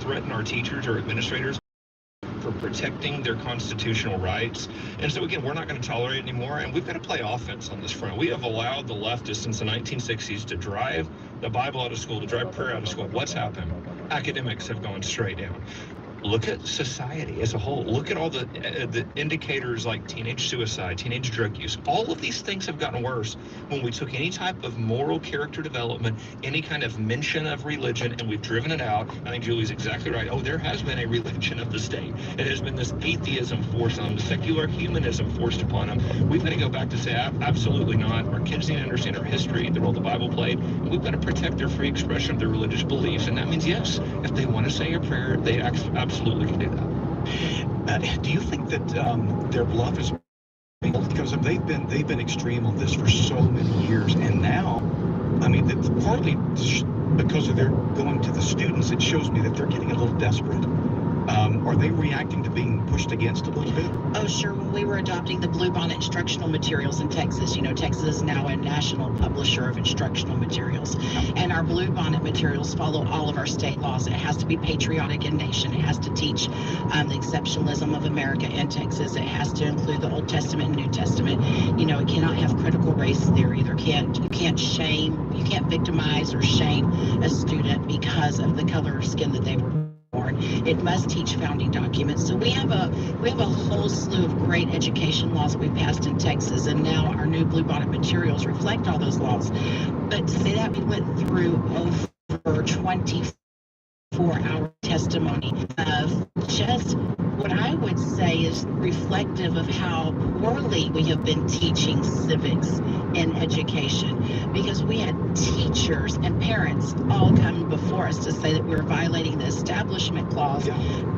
threaten our teachers or administrators for protecting their constitutional rights. And so again, we're not going to tolerate it anymore, and we've got to play offense on this front. We have allowed the leftists since the 1960s to drive the Bible out of school, to drive prayer out of school. What's happened? Academics have gone straight down. Look at society as a whole. Look at all the indicators like teenage suicide, teenage drug use. All of these things have gotten worse when we took any type of moral character development, any kind of mention of religion, and we've driven it out. I think Julie's exactly right. Oh, there has been a religion of the state. It has been this atheism forced on them, secular humanism forced upon them. We've got to go back to say, absolutely not. Our kids need to understand our history, the role the Bible played, and we've got to protect their free expression of their religious beliefs. And that means, yes, if they want to say a prayer, they absolutely can do that. Do you think that their bluff is because they've been extreme on this for so many years, and now, I mean, partly because of their going to the students, it shows me that they're getting a little desperate. Are they reacting to being pushed against a little bit? Oh, sure. When we were adopting the Bluebonnet instructional materials in Texas, Texas is now a national publisher of instructional materials. And our Bluebonnet materials follow all of our state laws. It has to be patriotic in nation. It has to teach the exceptionalism of America and Texas. It has to include the Old Testament and New Testament. It cannot have critical race theory. You can't shame, you can't victimize or shame a student because of the color of skin that they were born. It must teach founding documents. So we have a whole slew of great education laws that we passed in Texas, and now our new Bluebonnet materials reflect all those laws. But to say that, we went through over 24-hour testimony of just what I would say is reflective of how poorly we have been teaching civics in education, because we had teachers and parents all come before us to say that we were violating the Establishment Clause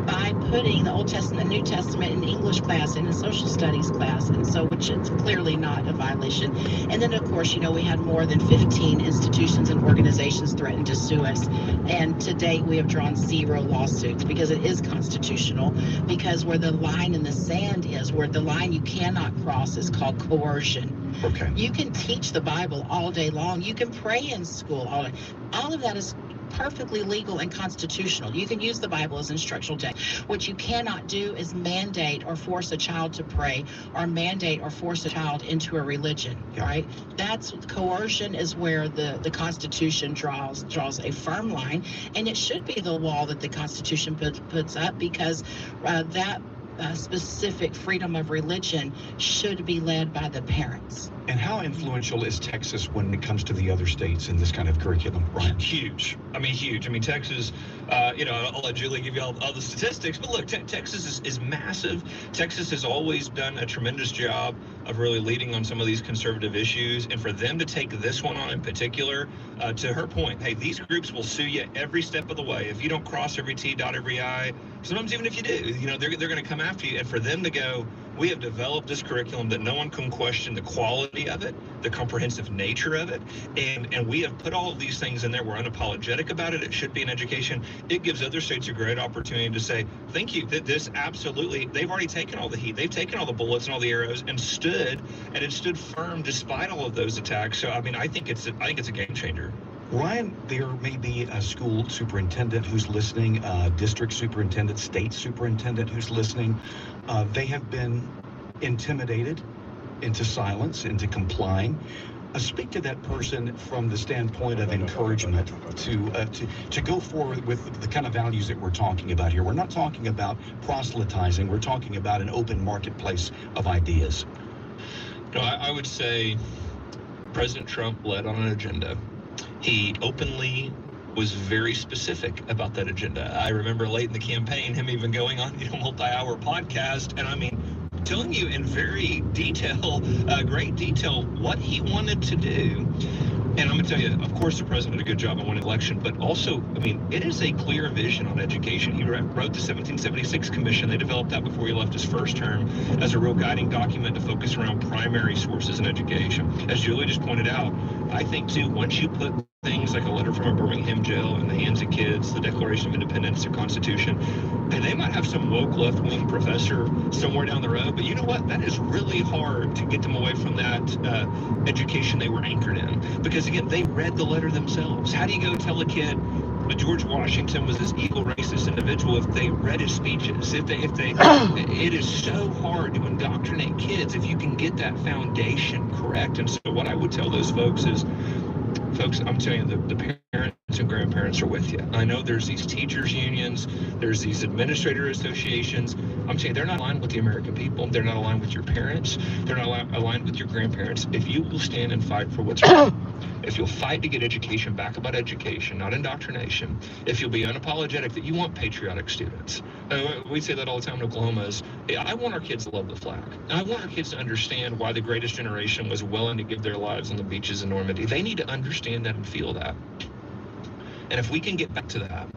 by putting the Old Testament and New Testament in English class and in social studies class, and so which is clearly not a violation. And then, of course, we had more than 15 institutions and organizations threaten to sue us, and to date we have drawn 0 lawsuits because it is constitutional. Because where the line in the sand is, where the line you cannot cross, is called coercion. Okay. You can teach the Bible all day long. You can pray in school all day. All of that is perfectly legal and constitutional. You can use the Bible as instructional text. What you cannot do is mandate or force a child to pray, or mandate or force a child into a religion, right? That's coercion, is where the Constitution draws a firm line, and it should be the wall that the Constitution puts up, because that specific freedom of religion should be led by the parents. And how influential is Texas when it comes to the other states in this kind of curriculum, Brian? Huge. I mean, Texas, I'll let Julie give you all the statistics, but look, Texas is massive. Texas has always done a tremendous job of really leading on some of these conservative issues, and for them to take this one on in particular, to her point, hey, these groups will sue you every step of the way. If you don't cross every T, dot every I, sometimes even if you do, they're going to come after you. And for them to go, we have developed this curriculum that no one can question the quality of it, the comprehensive nature of it, and we have put all of these things in there. We're unapologetic about it. It should be in education. It gives other states a great opportunity to say, thank you, that this absolutely, they've already taken all the heat. They've taken all the bullets and all the arrows and it stood firm despite all of those attacks. So, I think it's a game changer. Ryan, there may be a school superintendent who's listening, district superintendent, state superintendent who's listening. They have been intimidated into silence, into complying. Speak to that person from the standpoint of encouragement to go forward with the kind of values that we're talking about here. We're not talking about proselytizing. We're talking about an open marketplace of ideas. I would say President Trump led on an agenda. He openly was very specific about that agenda. I remember late in the campaign, him even going on, multi-hour podcast, and telling you in very great detail what he wanted to do. And I'm going to tell you, of course, the president did a good job on winning election, but also, it is a clear vision on education. He wrote the 1776 Commission. They developed that before he left his first term as a real guiding document to focus around primary sources in education. As Julie just pointed out, I think, too, once you put things like a letter from a Birmingham jail in the hands of kids, the Declaration of Independence, the Constitution, and they might have some woke left-wing professor somewhere down the road, but you know what? That is really hard to get them away from that education they were anchored in. Because, again, they read the letter themselves. How do you go tell a kid, But George Washington was this evil, racist individual. If they read his speeches, it is so hard to indoctrinate kids if you can get that foundation correct. And so what I would tell those folks is, folks, I'm telling you, the parents and grandparents are with you. I know there's these teachers unions, there's these administrator associations. I'm saying they're not aligned with the American people. They're not aligned with your parents. They're not aligned with your grandparents. If you will stand and fight for what's right, if you'll fight to get education back about education, not indoctrination, if you'll be unapologetic that you want patriotic students. We say that all the time in Oklahoma is, I want our kids to love the flag. I want our kids to understand why the greatest generation was willing to give their lives on the beaches in Normandy. They need to understand that and feel that. And if we can get back to that,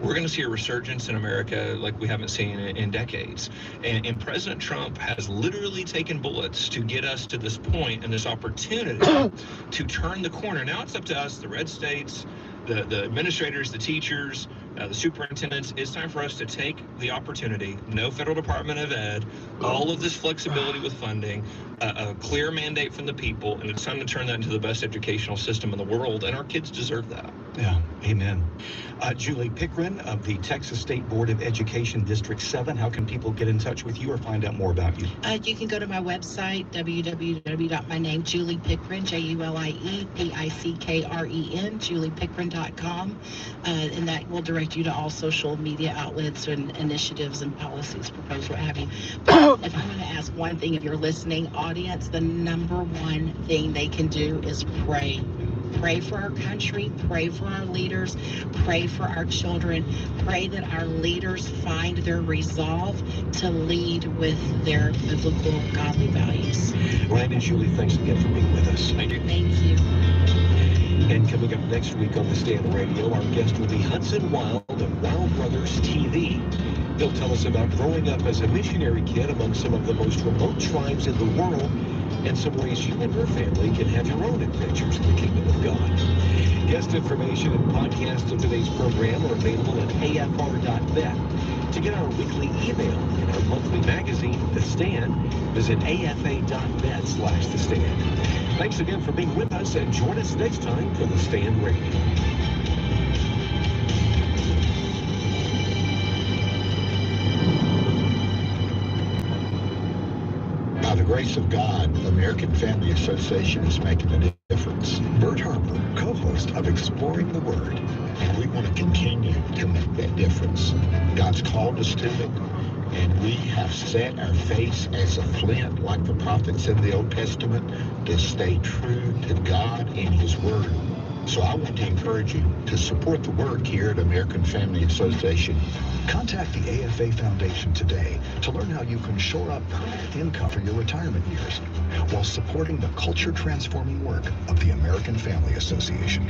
we're going to see a resurgence in America like we haven't seen in decades. And President Trump has literally taken bullets to get us to this point and this opportunity to turn the corner. Now it's up to us, the red states, the administrators, the teachers, the superintendents. It's time for us to take the opportunity. No federal Department of Ed, all of this flexibility with funding, a clear mandate from the people, and it's time to turn that into the best educational system in the world, and our kids deserve that. Yeah, amen. Julie Pickren of the Texas State Board of Education District 7, how can people get in touch with you or find out more about you? You can go to my website, www.myname, Julie Pickren, JuliepIckren, juliepickren.com, and that will direct you to all social media outlets and initiatives and policies proposed, what have you. But if I'm going to ask one thing of your listening audience, the number one thing they can do is pray. Pray for our country, pray for our leaders, pray for our children, pray that our leaders find their resolve to lead with their biblical, godly values. Ryan and Julie, thanks again for being with us. Thank you. Thank you. And coming up next week on The Stand Radio, our guest will be Hudson Wild of Wild Brothers TV. He'll tell us about growing up as a missionary kid among some of the most remote tribes in the world, and some ways you and your family can have your own adventures in the kingdom of God. Guest information and podcasts of today's program are available at afr.net. To get our weekly email and our monthly magazine, The Stand, visit afa.net/The Stand. Thanks again for being with us, and join us next time for The Stand Radio. By the grace of God, American Family Association is making a difference. Bert Harper, co-host of Exploring the Word, and we want to continue to make that difference. God's called us to it, and we have set our face as a flint, like the prophets in the Old Testament, to stay true to God and His Word. So I want to encourage you to support the work here at American Family Association. Contact the AFA Foundation today to learn how you can shore up permanent income for your retirement years while supporting the culture-transforming work of the American Family Association.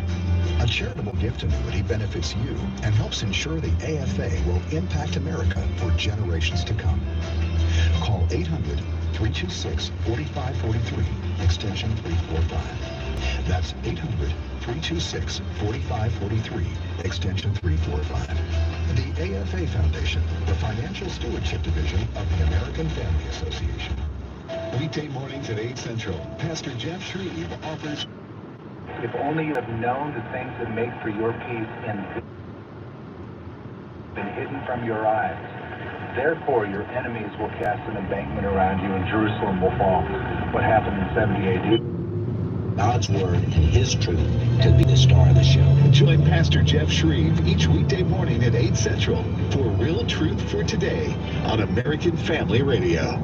A charitable gift annuity benefits you and helps ensure the AFA will impact America for generations to come. Call 800-326-4543, extension 345. That's 800-326-4543, extension 345. The AFA Foundation, the Financial Stewardship Division of the American Family Association. Weekday mornings at 8 Central, Pastor Jeff Shreve offers... If only you have known the things that make for your peace and been hidden from your eyes. Therefore, your enemies will cast an embankment around you, and Jerusalem will fall. What happened in 70 A.D.? God's Word and His truth to be the star of the show. Join Pastor Jeff Shreve each weekday morning at 8 Central for Real Truth for Today on American Family Radio.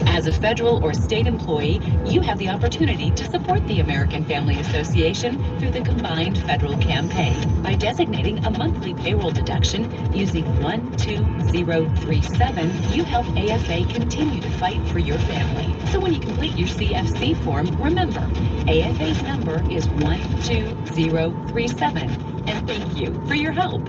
As a federal or state employee, you have the opportunity to support the American Family Association through the combined federal campaign by designating a monthly payroll deduction using 12037. You help AFA continue to fight for your family. So when you complete your CFC form, remember, AFA's number is 12037. And thank you for your help.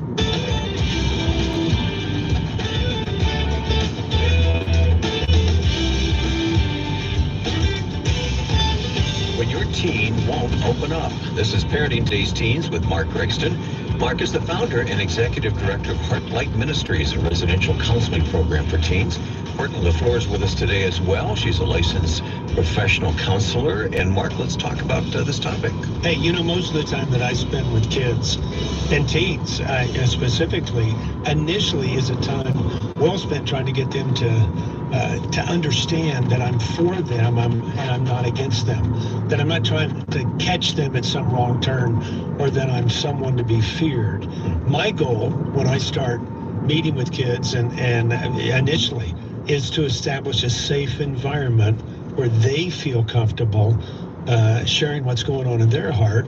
When your teen won't open up. This is Parenting Today's Teens with Mark Brixton. Mark is the founder and executive director of Heartlight Ministries, a residential counseling program for teens. Courtney LaFleur is with us today as well. She's a licensed professional counselor. And Mark, let's talk about this topic. Hey, you know, most of the time that I spend with kids and teens specifically, initially is a time well spent trying to get them to understand that I'm for them and I'm not against them, that I'm not trying to catch them at some wrong turn or that I'm someone to be feared. My goal when I start meeting with kids and initially is to establish a safe environment where they feel comfortable sharing what's going on in their heart,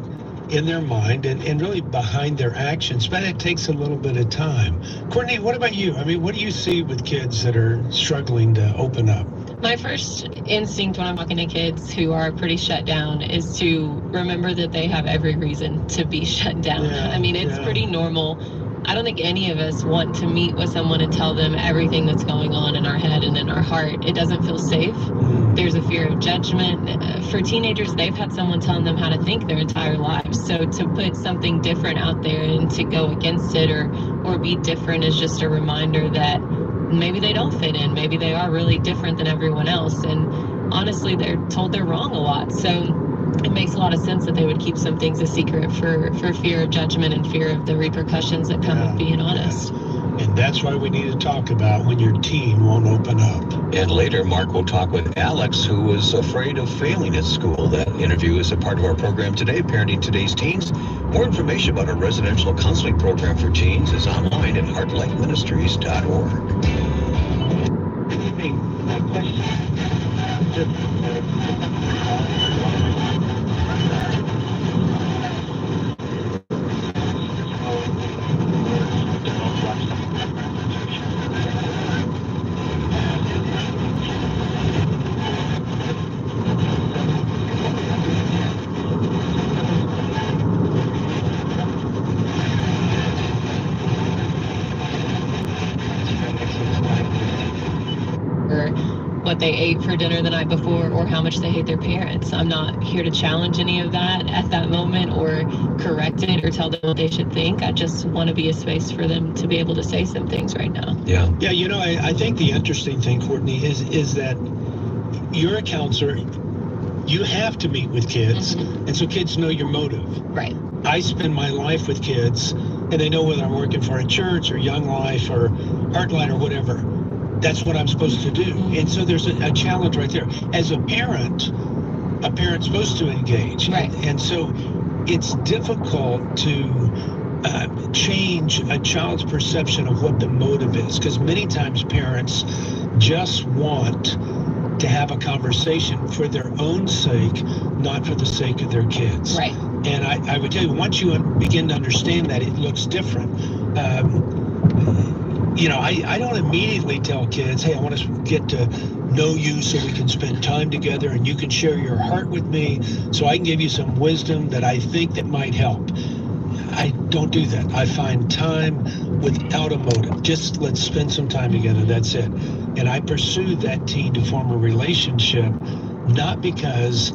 in their mind, and really behind their actions. But it takes a little bit of time. Courtney, what about you? I mean, what do you see with kids that are struggling to open up? My first instinct when I'm talking to kids who are pretty shut down is to remember that they have every reason to be shut down. Yeah, I mean, it's pretty normal. I don't think any of us want to meet with someone and tell them everything that's going on in our head and in our heart. It doesn't feel safe. There's a fear of judgment. For teenagers, they've had someone telling them how to think their entire lives. So to put something different out there and to go against it or be different is just a reminder that maybe they don't fit in. Maybe they are really different than everyone else. And honestly, they're told they're wrong a lot. So it makes a lot of sense that they would keep some things a secret for fear of judgment and fear of the repercussions that come with being honest. And that's why we need to talk about when your teen won't open up. And later, Mark will talk with Alex, who was afraid of failing at school. That interview is a part of our program today, Parenting Today's Teens. More information about our residential counseling program for teens is online at heartlightministries.org. My question what they ate for dinner the night before or how much they hate their parents. I'm not here to challenge any of that at that moment or correct it or tell them what they should think. I just want to be a space for them to be able to say some things right now. Yeah. Yeah, you know, I think the interesting thing, Courtney, is that you're a counselor. You have to meet with kids, and so kids know your motive. Right. I spend my life with kids, and they know whether I'm working for a church or Young Life or Heartlight or whatever. That's what I'm supposed to do. And so there's a challenge right there. As a parent's supposed to engage. Right. And so it's difficult to change a child's perception of what the motive is, because many times parents just want to have a conversation for their own sake, not for the sake of their kids. Right. And I would tell you, once you begin to understand that, it looks different. You know, I don't immediately tell kids, hey, I want to get to know you so we can spend time together and you can share your heart with me so I can give you some wisdom that I think that might help. I don't do that. I find time without a motive. Just let's spend some time together. That's it. And I pursue that teen to form a relationship, not because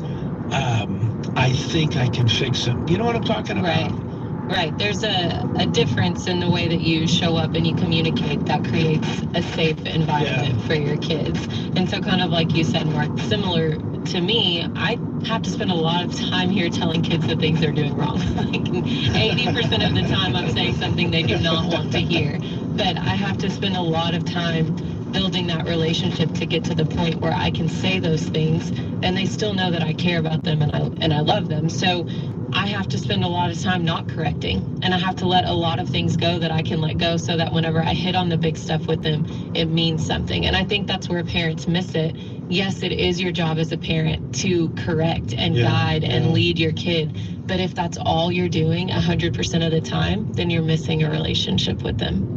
I think I can fix them. You know what I'm talking about? Right. There's a difference in the way that you show up and you communicate that creates a safe environment for your kids. And so kind of like you said, Mark, similar to me, I have to spend a lot of time here telling kids the things they're doing wrong. Like 80% of the time I'm saying something they do not want to hear. But I have to spend a lot of time building that relationship to get to the point where I can say those things and they still know that I care about them and I love them. So I have to spend a lot of time not correcting, and I have to let a lot of things go that I can let go so that whenever I hit on the big stuff with them, it means something. And I think that's where parents miss it. Yes, it is your job as a parent to correct and guide and lead your kid. But if that's all you're doing 100% of the time, then you're missing a relationship with them.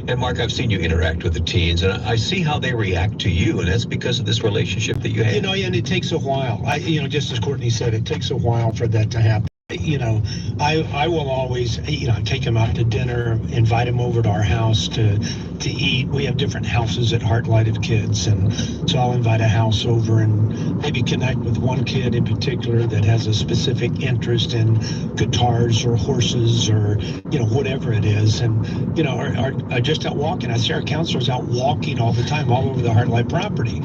And Mark, I've seen you interact with the teens, and I see how they react to you, and that's because of this relationship that you have. You know, and it takes a while. Just as Courtney said, it takes a while for that to happen. You know, I will always, you know, take them out to dinner, invite them over to our house to eat. We have different houses at Heartlight of Kids, and so I'll invite a house over and maybe connect with one kid in particular that has a specific interest in guitars or horses or, you know, whatever it is. And, you know, are just out walking. I see our counselors out walking all the time, all over the Heartlight property.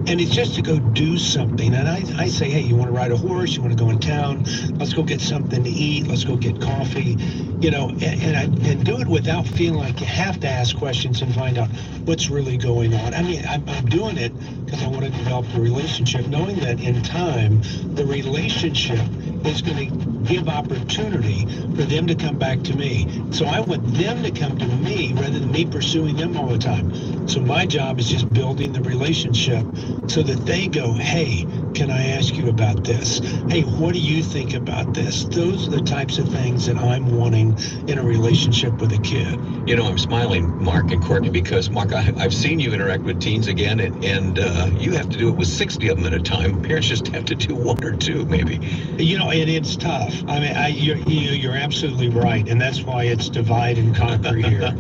And it's just to go do something. And I say, hey, you want to ride a horse? You want to go in town? Let's go get something to eat. Let's go get coffee. You know, and do it without feeling like you have to ask questions and find out what's really going on. I mean, I'm doing it because I want to develop a relationship, knowing that in time, the relationship is going to give opportunity for them to come back to me. So I want them to come to me rather than me pursuing them all the time. So my job is just building the relationship so that they go, hey, can I ask you about this? Hey, what do you think about this? Those are the types of things that I'm wanting in a relationship with a kid. You know, I'm smiling, Mark and Courtney, because, Mark, I've seen you interact with teens again, and you have to do it with 60 of them at a time. Parents just have to do one or two, maybe. You know, and it's tough. I mean, you're absolutely right, and that's why it's divide and conquer here.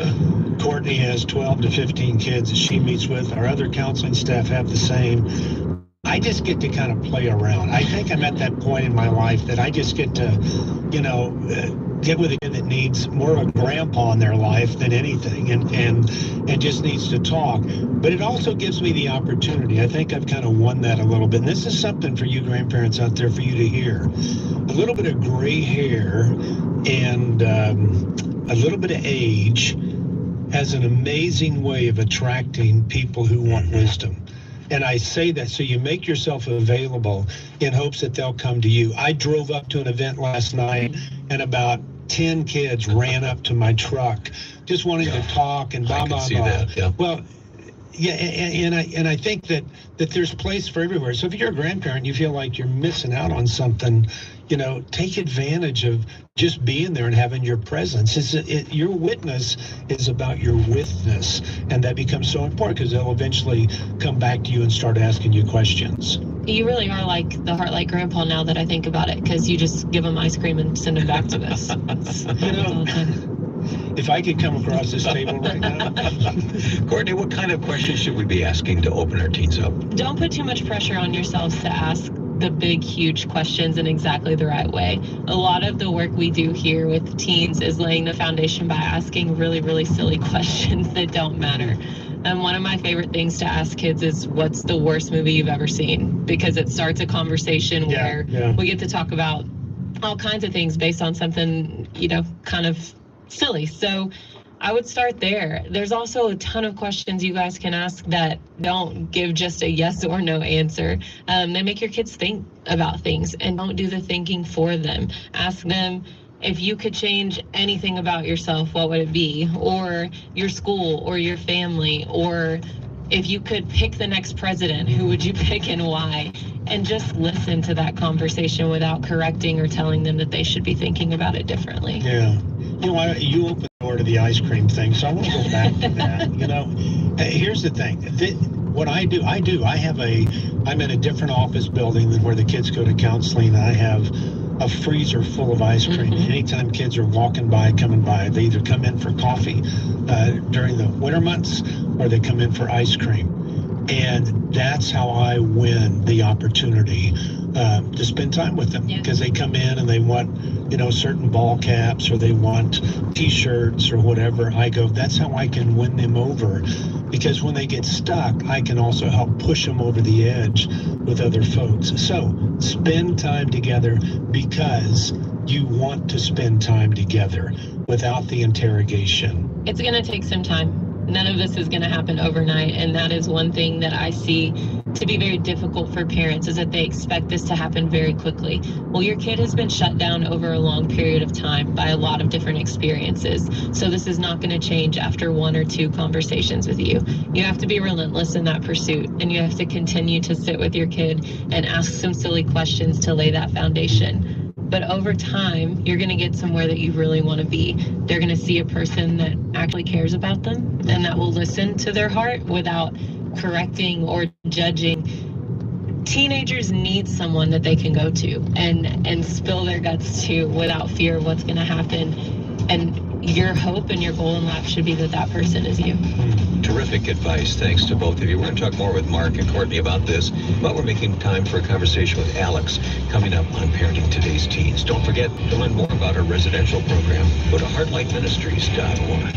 Courtney has 12 to 15 kids that she meets with. Our other counseling staff have the same. I just get to kind of play around. I think I'm at that point in my life that I just get to, you know, get with a kid that needs more of a grandpa in their life than anything, and just needs to talk. But it also gives me the opportunity. I think I've kind of won that a little bit. And this is something for you grandparents out there for you to hear. A little bit of gray hair and a little bit of age has an amazing way of attracting people who want wisdom. And I say that so you make yourself available in hopes that they'll come to you. I drove up to an event last night, and about 10 kids ran up to my truck just wanting to talk and blah, blah, blah. That, yeah. Well, yeah, and I think that there's place for everywhere. So if you're a grandparent, you feel like you're missing out on something, you know, take advantage of just being there and having your presence. Your witness is about your witness, and that becomes so important because they'll eventually come back to you and start asking you questions. You really are like the Heartlight grandpa now that I think about it, because you just give them ice cream and send them back to us. You know, if I could come across this table right now. Courtney, what kind of questions should we be asking to open our teens up? Don't put too much pressure on yourselves to ask the big, huge questions in exactly the right way. A lot of the work we do here with teens is laying the foundation by asking really, really silly questions that don't matter. And one of my favorite things to ask kids is, what's the worst movie you've ever seen? Because it starts a conversation where we get to talk about all kinds of things based on something, you know, kind of silly. So I would start there. There's also a ton of questions you guys can ask that don't give just a yes or no answer. They make your kids think about things, and don't do the thinking for them. Ask them, if you could change anything about yourself, what would it be? Or your school, or your family, or if you could pick the next president, who would you pick and why? And just listen to that conversation without correcting or telling them that they should be thinking about it differently. Yeah. You know, you opened the door to the ice cream thing, so I want to go back to that. You know, here's the thing. What I do, I'm in a different office building than where the kids go to counseling, and I have a freezer full of ice cream. Mm-hmm. Anytime kids are coming by, they either come in for coffee during the winter months, or they come in for ice cream. And that's how I win the opportunity to spend time with them, because they come in and they want, you know, certain ball caps, or they want T-shirts or whatever. I go, that's how I can win them over, because when they get stuck, I can also help push them over the edge with other folks. So spend time together because you want to spend time together without the interrogation. It's going to take some time. None of this is going to happen overnight, and that is one thing that I see to be very difficult for parents, is that they expect this to happen very quickly. Well, your kid has been shut down over a long period of time by a lot of different experiences, so this is not going to change after one or two conversations with you. You have to be relentless in that pursuit, and you have to continue to sit with your kid and ask some silly questions to lay that foundation. But over time, you're going to get somewhere that you really want to be. They're going to see a person that actually cares about them and that will listen to their heart without correcting or judging. teenagers need someone that they can go to and spill their guts to without fear of what's going to happen. And your hope and your goal in life should be that that person is you. Terrific advice. Thanks to both of you. We're going to talk more with Mark and Courtney about this, but we're making time for a conversation with Alex coming up on Parenting Today's Teens. Don't forget to learn more about our residential program. Go to heartlightministries.org.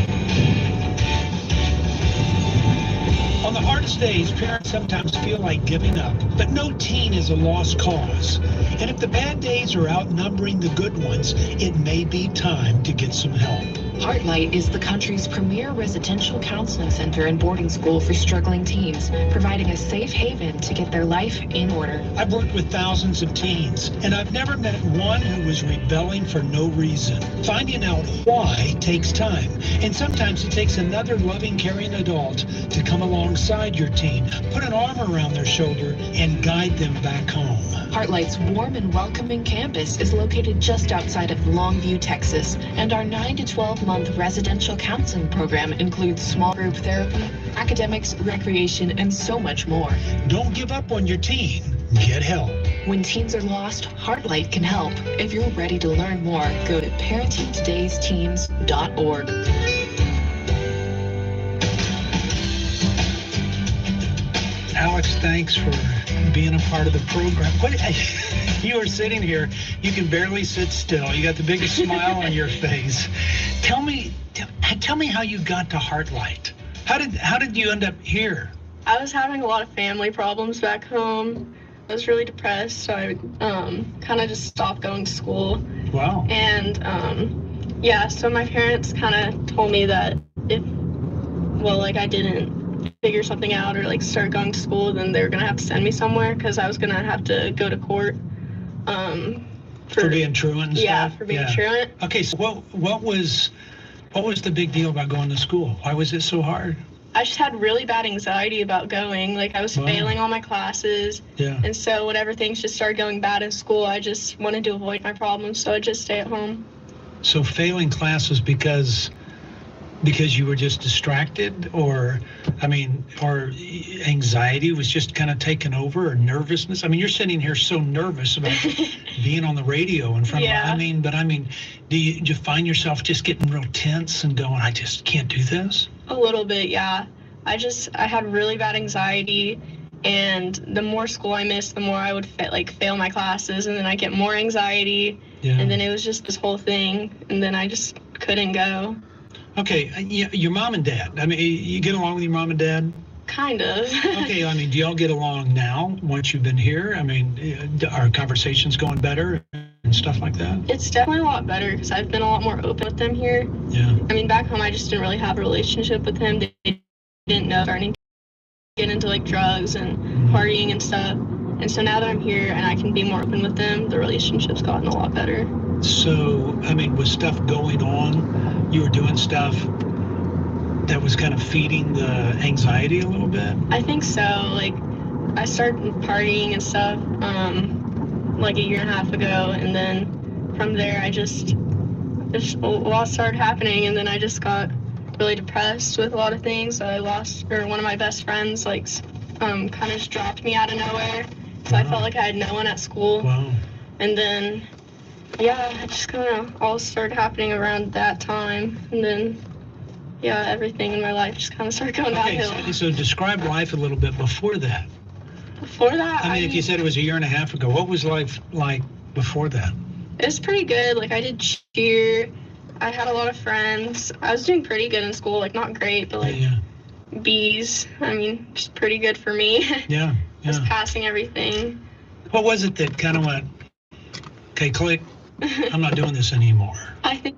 On the hardest days, parents sometimes feel like giving up, but no teen is a lost cause. And if the bad days are outnumbering the good ones, it may be time to get some help. Heartlight is the country's premier residential counseling center and boarding school for struggling teens, providing a safe haven to get their life in order. I've worked with thousands of teens, and I've never met one who was rebelling for no reason. Finding out why takes time, and sometimes it takes another loving, caring adult to come alongside your teen, put an arm around their shoulder, and guide them back home. Heartlight's warm and welcoming campus is located just outside of Longview, Texas, and our 9 to 12-month residential counseling program includes small group therapy, academics, recreation, and so much more. Don't give up on your teen. Get help. When teens are lost, Heartlight can help. If you're ready to learn more, go to parentingtodaysteens.org. Alex, thanks for being a part of the program. You are sitting here, you can barely sit still. You got the biggest smile on your face. Tell me how you got to Heartlight. How did you end up here? I was having a lot of family problems back home. I was really depressed, so I kind of just stopped going to school. Wow. And so my parents kind of told me that if I didn't figure something out or start going to school, then they were gonna have to send me somewhere because I was gonna have to go to court for being truant and stuff. Yeah, for being truant. Okay, so what was the big deal about going to school? Why was it so hard? I just had really bad anxiety about going. I was failing all my classes. Yeah. And so whenever things just started going bad in school, I just wanted to avoid my problems, so I'd just stay at home. So failing classes because you were just distracted, or anxiety was just kind of taken over, or nervousness? You're sitting here so nervous about being on the radio in front of, do you find yourself just getting real tense and going, I just can't do this? A little bit, yeah. I had really bad anxiety, and the more school I missed, the more I would fail my classes, and then I get more anxiety, and then it was just this whole thing, and then I just couldn't go. Okay, your mom and dad, you get along with your mom and dad? Kind of. Okay, do y'all get along now once you've been here? Are conversations going better and stuff like that? It's definitely a lot better because I've been a lot more open with them here. Yeah. Back home I just didn't really have a relationship with him. They didn't know starting to get into drugs and partying and stuff. And so now that I'm here and I can be more open with them, the relationship's gotten a lot better. So, was stuff going on? You were doing stuff that was kind of feeding the anxiety a little bit? I think so. I started partying and stuff a year and a half ago, and then from there I just a lot started happening, and then I just got really depressed with a lot of things. I lost, one of my best friends kind of just dropped me out of nowhere, so I felt like I had no one at school. Wow. And then it just kind of all started happening around that time, and then everything in my life just kind of started going downhill. So describe life a little bit before that. Before that, if you said it was a year and a half ago, what was life like before that? It was pretty good. I did cheer. I had a lot of friends. I was doing pretty good in school. Not great, but B's. Just pretty good for me. Yeah. I was passing everything. What was it that kind of went, okay, click, I'm not doing this anymore? I think